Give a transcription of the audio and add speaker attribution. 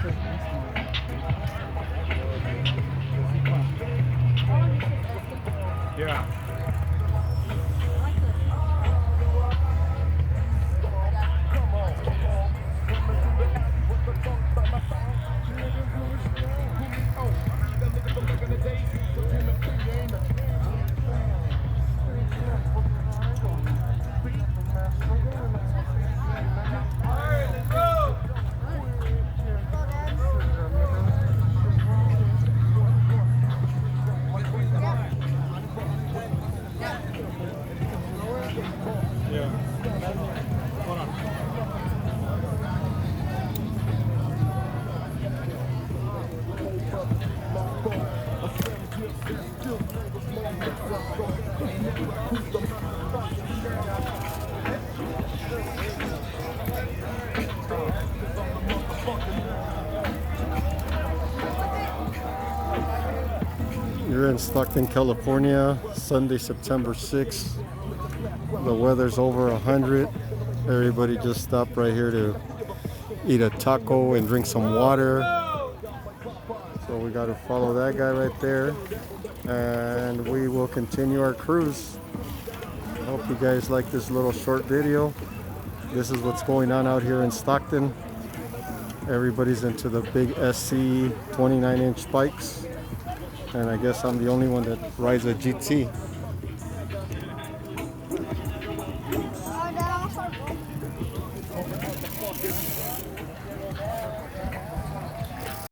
Speaker 1: Yeah. Yeah. Hold on.
Speaker 2: You're in Stockton, California, Sunday, September 6th. The weather's over 100. Everybody just stopped right here to eat a taco and drink some water. So we got to follow that guy right there. And we will continue our cruise. I hope you guys like this little short video. This is what's going on out here in Stockton. Everybody's into the big SC 29-inch bikes. And I guess I'm the only one that rides a GT.